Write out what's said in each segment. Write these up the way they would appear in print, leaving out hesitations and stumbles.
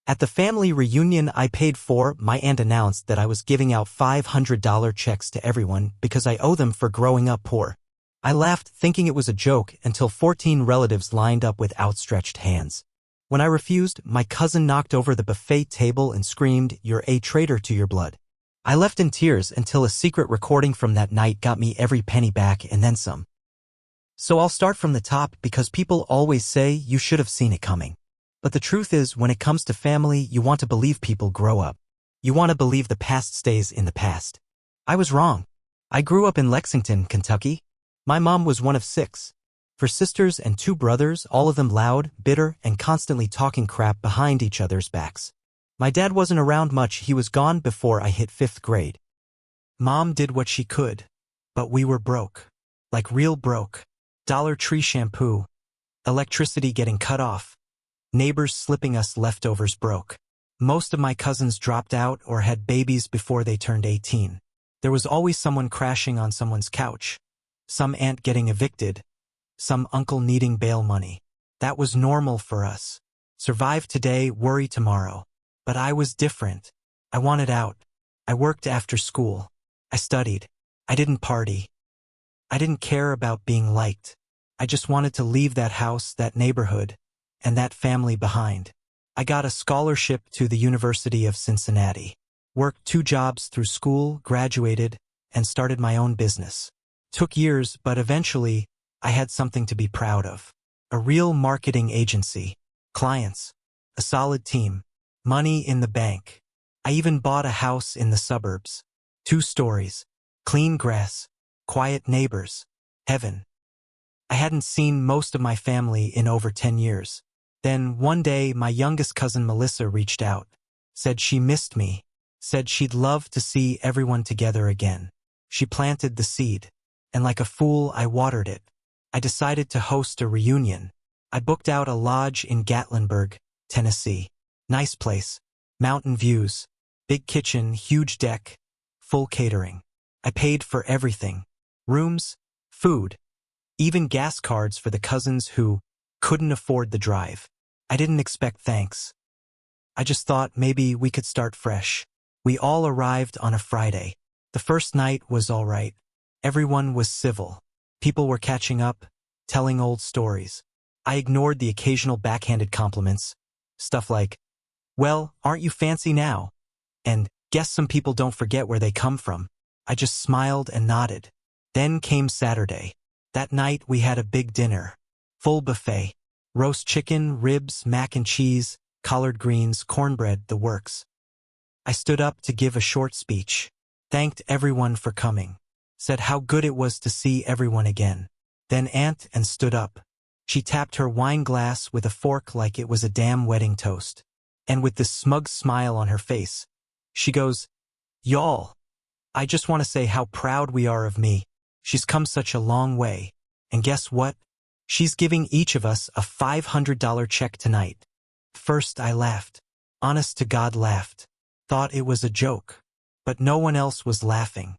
At the family reunion I paid for, my aunt announced that I was giving out $500 checks to everyone because I owe them for growing up poor. I laughed, thinking it was a joke, until 14 relatives lined up with outstretched hands. When I refused, my cousin knocked over the buffet table and screamed, "You're a traitor to your blood." I left in tears until a secret recording from that night got me every penny back and then some. So I'll start from the top because people always say you should have seen it coming. But the truth is, when it comes to family, you want to believe people grow up. You want to believe the past stays in the past. I was wrong. I grew up in Lexington, Kentucky. My mom was one of 6. 4 sisters and 2 brothers, all of them loud, bitter, and constantly talking crap behind each other's backs. My dad wasn't around much, he was gone before I hit 5th grade. Mom did what she could. But we were broke. Like real broke. Dollar Tree shampoo. Electricity getting cut off. Neighbors slipping us leftovers broke. Most of my cousins dropped out or had babies before they turned 18. There was always someone crashing on someone's couch. Some aunt getting evicted. Some uncle needing bail money. That was normal for us. Survive today, worry tomorrow. But I was different. I wanted out. I worked after school. I studied. I didn't party. I didn't care about being liked. I just wanted to leave that house, that neighborhood, and that family behind. I got a scholarship to the University of Cincinnati. Worked 2 jobs through school, graduated, and started my own business. Took years, but eventually, I had something to be proud of. A real marketing agency. Clients. A solid team. Money in the bank. I even bought a house in the suburbs. 2 stories. Clean grass. Quiet neighbors. Heaven. I hadn't seen most of my family in over 10 years. Then, one day, my youngest cousin Melissa reached out. Said she missed me. Said she'd love to see everyone together again. She planted the seed. And like a fool, I watered it. I decided to host a reunion. I booked out a lodge in Gatlinburg, Tennessee. Nice place. Mountain views. Big kitchen, huge deck. Full catering. I paid for everything. Rooms, food, even gas cards for the cousins who couldn't afford the drive. I didn't expect thanks. I just thought maybe we could start fresh. We all arrived on a Friday. The first night was all right. Everyone was civil. People were catching up, telling old stories. I ignored the occasional backhanded compliments. Stuff like, "Well, aren't you fancy now?" And, "Guess some people don't forget where they come from." I just smiled and nodded. Then came Saturday. That night we had a big dinner. Full buffet. Roast chicken, ribs, mac and cheese, collard greens, cornbread, the works. I stood up to give a short speech. Thanked everyone for coming. Said how good it was to see everyone again. Then Aunt Ann stood up. She tapped her wine glass with a fork like it was a damn wedding toast. And with this smug smile on her face, she goes, "Y'all, I just want to say how proud we are of me. She's come such a long way. And guess what? She's giving each of us a $500 check tonight." First I laughed. Honest to God laughed. Thought it was a joke. But no one else was laughing.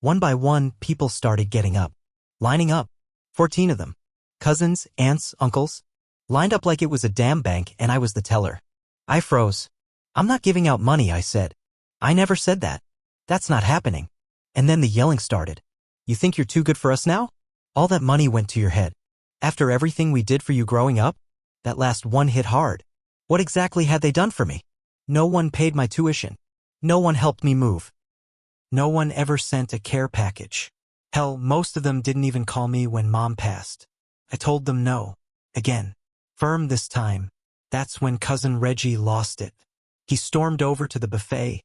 One by one, people started getting up. Lining up. 14 of them. Cousins, aunts, uncles. Lined up like it was a damn bank and I was the teller. I froze. "I'm not giving out money," I said. "I never said that. That's not happening." And then the yelling started. "You think you're too good for us now? All that money went to your head. After everything we did for you growing up? That last one hit hard. What exactly had they done for me? No one paid my tuition. No one helped me move. No one ever sent a care package. Hell, most of them didn't even call me when Mom passed. I told them no. Again. Firm this time. That's when Cousin Reggie lost it. He stormed over to the buffet,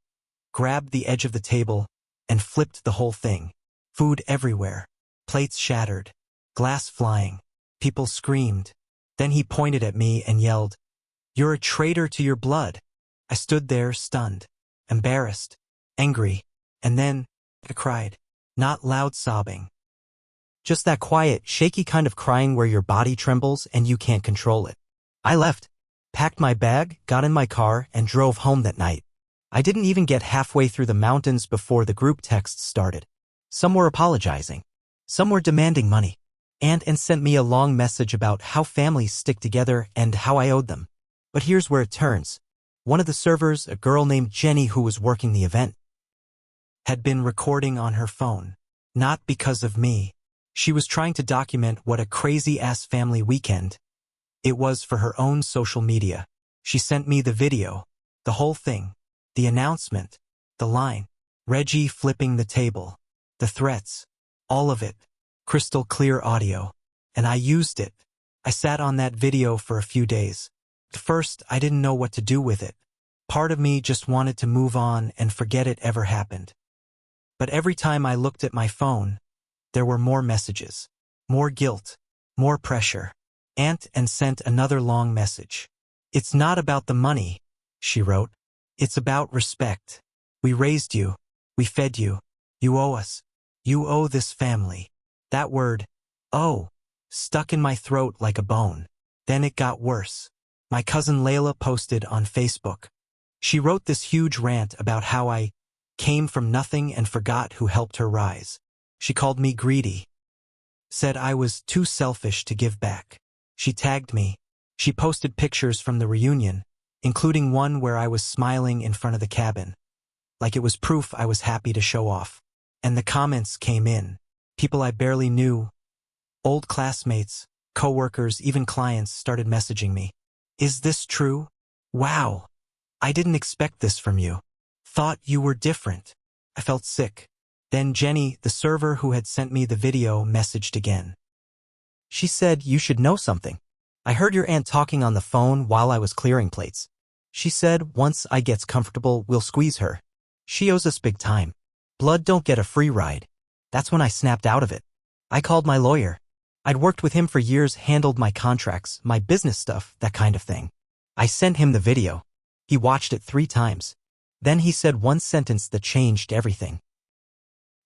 grabbed the edge of the table, and flipped the whole thing. Food everywhere. Plates shattered. Glass flying. People screamed. Then he pointed at me and yelled, "You're a traitor to your blood." I stood there stunned, embarrassed, angry, and then I cried. Not loud sobbing. Just that quiet, shaky kind of crying where your body trembles and you can't control it. I left, packed my bag, got in my car, and drove home that night. I didn't even get halfway through the mountains before the group texts started. Some were apologizing. Some were demanding money. Aunt Ann sent me a long message about how families stick together and how I owed them. But here's where it turns. One of the servers, a girl named Jenny who was working the event, had been recording on her phone. Not because of me. She was trying to document what a crazy-ass family weekend it was for her own social media. She sent me the video, the whole thing, the announcement, the line, Reggie flipping the table, the threats, all of it, crystal clear audio. And I used it. I sat on that video for a few days. At first, I didn't know what to do with it. Part of me just wanted to move on and forget it ever happened. But every time I looked at my phone, there were more messages, more guilt, more pressure. Aunt and sent another long message. It's not about the money, she wrote. It's about respect. We raised you. We fed you. You owe us. You owe this family. That word, oh, stuck in my throat like a bone. Then it got worse. My cousin Layla posted on Facebook. She wrote this huge rant about how I came from nothing and forgot who helped her rise. She called me greedy. Said I was too selfish to give back. She tagged me. She posted pictures from the reunion, including one where I was smiling in front of the cabin. Like it was proof I was happy to show off. And the comments came in. People I barely knew, old classmates, coworkers, even clients started messaging me. Is this true? Wow. I didn't expect this from you. Thought you were different. I felt sick. Then Jenny, the server who had sent me the video, messaged again. She said, you should know something. I heard your aunt talking on the phone while I was clearing plates. She said, once I gets comfortable, we'll squeeze her. She owes us big time. Blood don't get a free ride. That's when I snapped out of it. I called my lawyer. I'd worked with him for years, handled my contracts, my business stuff, that kind of thing. I sent him the video. He watched it 3 times. Then he said one sentence that changed everything.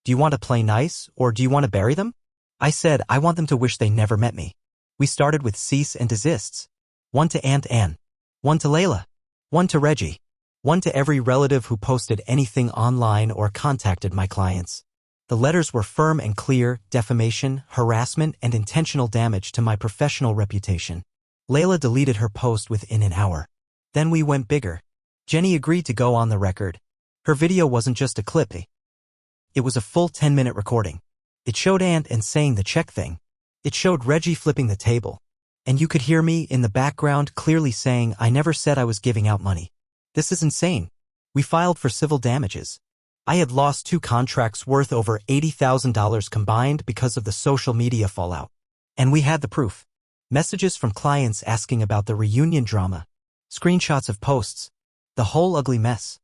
Do you want to play nice, or do you want to bury them? I said, I want them to wish they never met me. We started with cease and desists. 1 to Aunt Anne. 1 to Layla. 1 to Reggie. 1 to every relative who posted anything online or contacted my clients. The letters were firm and clear: defamation, harassment, and intentional damage to my professional reputation. Layla deleted her post within an hour. Then we went bigger. Jenny agreed to go on the record. Her video wasn't just a clip. It was a full 10-minute recording. It showed Aunt and saying the check thing. It showed Reggie flipping the table. And you could hear me in the background clearly saying I never said I was giving out money. This is insane. We filed for civil damages. I had lost 2 contracts worth over $80,000 combined because of the social media fallout. And we had the proof. Messages from clients asking about the reunion drama. Screenshots of posts. The whole ugly mess.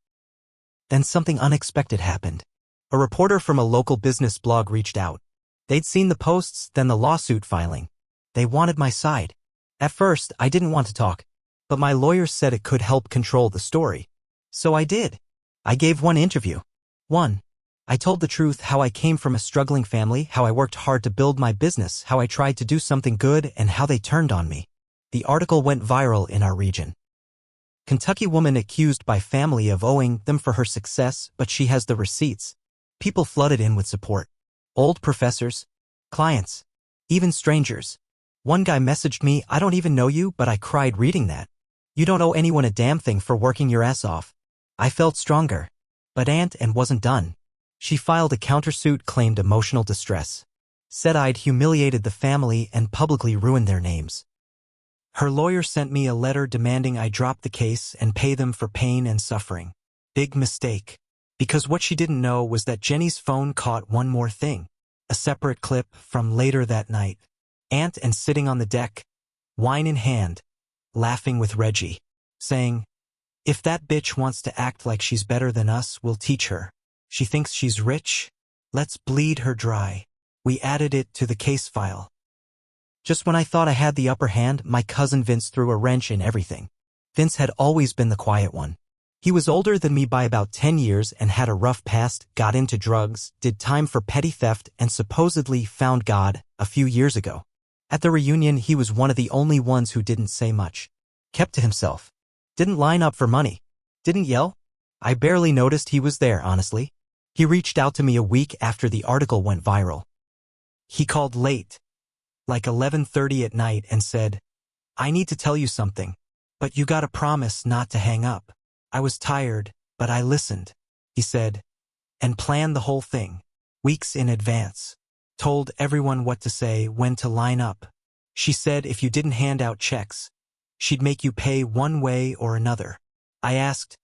Then something unexpected happened. A reporter from a local business blog reached out. They'd seen the posts, then the lawsuit filing. They wanted my side. At first, I didn't want to talk, but my lawyer said it could help control the story. So I did. I gave one interview. I told the truth: how I came from a struggling family, how I worked hard to build my business, how I tried to do something good, and how they turned on me. The article went viral in our region. Kentucky woman accused by family of owing them for her success, but she has the receipts. People flooded in with support. Old professors, clients, even strangers. One guy messaged me, I don't even know you, but I cried reading that. You don't owe anyone a damn thing for working your ass off. I felt stronger. But Aunt Anne wasn't done. She filed a countersuit, claimed emotional distress. Said I'd humiliated the family and publicly ruined their names. Her lawyer sent me a letter demanding I drop the case and pay them for pain and suffering. Big mistake. Because what she didn't know was that Jenny's phone caught one more thing. A separate clip from later that night. Aunt Anne sitting on the deck, wine in hand, laughing with Reggie, saying, if that bitch wants to act like she's better than us, we'll teach her. She thinks she's rich? Let's bleed her dry. We added it to the case file. Just when I thought I had the upper hand, my cousin Vince threw a wrench in everything. Vince had always been the quiet one. He was older than me by about 10 years and had a rough past, got into drugs, did time for petty theft, and supposedly found God a few years ago. At the reunion, he was one of the only ones who didn't say much. Kept to himself. Didn't line up for money. Didn't yell. I barely noticed he was there, honestly. He reached out to me a week after the article went viral. He called late, like 11:30 at night, and said, I need to tell you something, but you gotta promise not to hang up. I was tired, but I listened, he said, and planned the whole thing, weeks in advance. Told everyone what to say, when to line up. She said if you didn't hand out checks, she'd make you pay one way or another. I asked,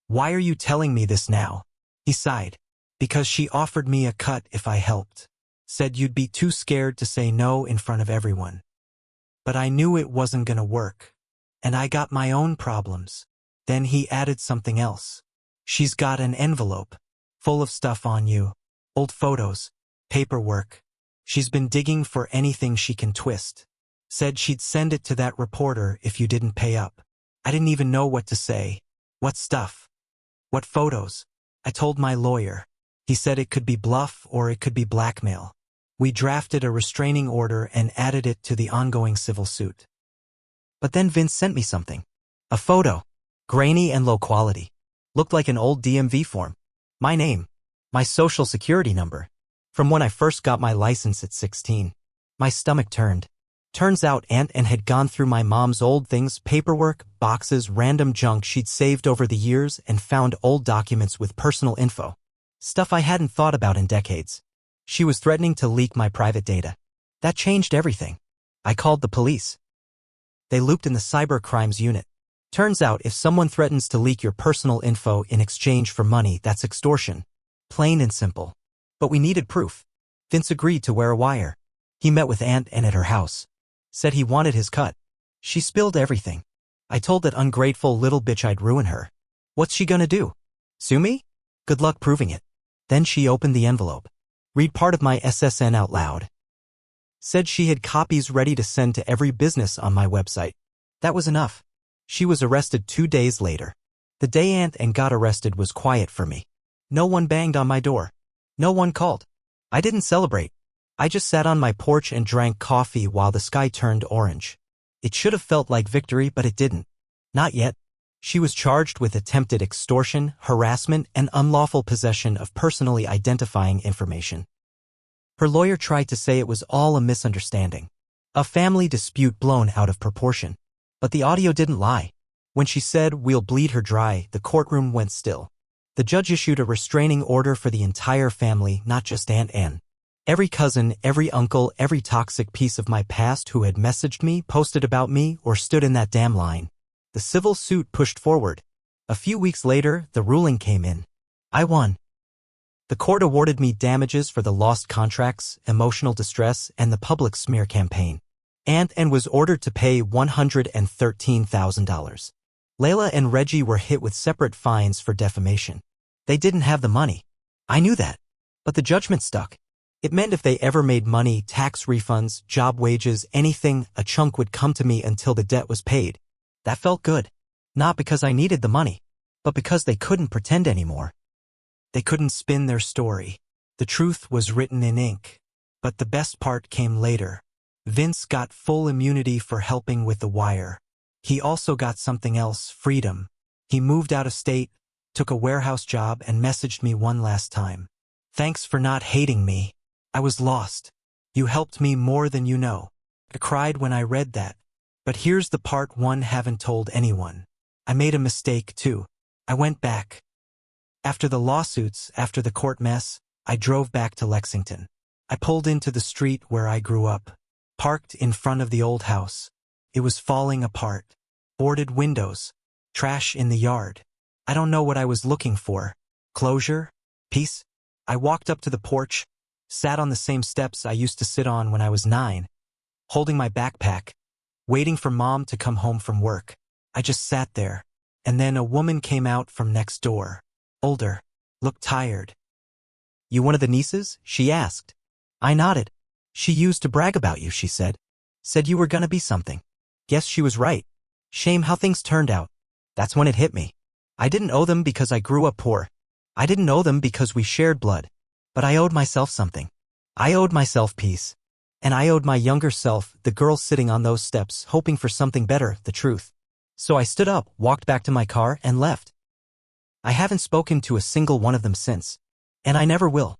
"Why are you telling me this now?" He sighed. "Because she offered me a cut if I helped. Said you'd be too scared to say no in front of everyone. But I knew it wasn't gonna work. And I got my own problems." Then he added something else. "She's got an envelope full of stuff on you. Old photos, paperwork. She's been digging for anything she can twist. Said she'd send it to that reporter if you didn't pay up." I didn't even know what to say. What stuff? What photos? I told my lawyer. He said it could be bluff or it could be blackmail. We drafted a restraining order and added it to the ongoing civil suit. But then Vince sent me something. A photo. Grainy and low quality. Looked like an old DMV form. My name. My social security number. From when I first got my license at 16. My stomach turned. Turns out Aunt Ann had gone through my mom's old things, paperwork, boxes, random junk she'd saved over the years, and found old documents with personal info. Stuff I hadn't thought about in decades. She was threatening to leak my private data. That changed everything. I called the police. They looped in the cyber crimes unit. Turns out if someone threatens to leak your personal info in exchange for money, that's extortion. Plain and simple. But we needed proof. Vince agreed to wear a wire. He met with Aunt Ann at her house. Said he wanted his cut. She spilled everything. I told that ungrateful little bitch I'd ruin her. What's she gonna do? Sue me? Good luck proving it. Then she opened the envelope. Read part of my SSN out loud. Said she had copies ready to send to every business on my website. That was enough. She was arrested 2 days later. The day Aunt Ann got arrested was quiet for me. No one banged on my door. No one called. I didn't celebrate. I just sat on my porch and drank coffee while the sky turned orange. It should have felt like victory, but it didn't. Not yet. She was charged with attempted extortion, harassment, and unlawful possession of personally identifying information. Her lawyer tried to say it was all a misunderstanding. A family dispute blown out of proportion. But the audio didn't lie. When she said, "We'll bleed her dry," the courtroom went still. The judge issued a restraining order for the entire family, not just Aunt Ann. Every cousin, every uncle, every toxic piece of my past who had messaged me, posted about me, or stood in that damn line. The civil suit pushed forward. A few weeks later, the ruling came in. I won. The court awarded me damages for the lost contracts, emotional distress, and the public smear campaign. Aunt Ann was ordered to pay $113,000. Layla and Reggie were hit with separate fines for defamation. They didn't have the money. I knew that. But the judgment stuck. It meant if they ever made money, tax refunds, job wages, anything, a chunk would come to me until the debt was paid. That felt good. Not because I needed the money, but because they couldn't pretend anymore. They couldn't spin their story. The truth was written in ink. But the best part came later. Vince got full immunity for helping with the wire. He also got something else, freedom. He moved out of state, took a warehouse job, and messaged me one last time. "Thanks for not hating me. I was lost. You helped me more than you know." I cried when I read that. But here's the part one haven't told anyone. I made a mistake too. I went back. After the lawsuits, after the court mess, I drove back to Lexington. I pulled into the street where I grew up. Parked in front of the old house. It was falling apart. Boarded windows. Trash in the yard. I don't know what I was looking for. Closure? Peace? I walked up to the porch, sat on the same steps I used to sit on when I was 9, holding my backpack, waiting for Mom to come home from work. I just sat there, and then a woman came out from next door. Older. Looked tired. "You one of the nieces?" she asked. I nodded. "She used to brag about you," she said. "Said you were gonna be something." Guess she was right. Shame how things turned out. That's when it hit me. I didn't owe them because I grew up poor. I didn't owe them because we shared blood. But I owed myself something. I owed myself peace. And I owed my younger self, the girl sitting on those steps, hoping for something better, the truth. So I stood up, walked back to my car, and left. I haven't spoken to a single one of them since. And I never will.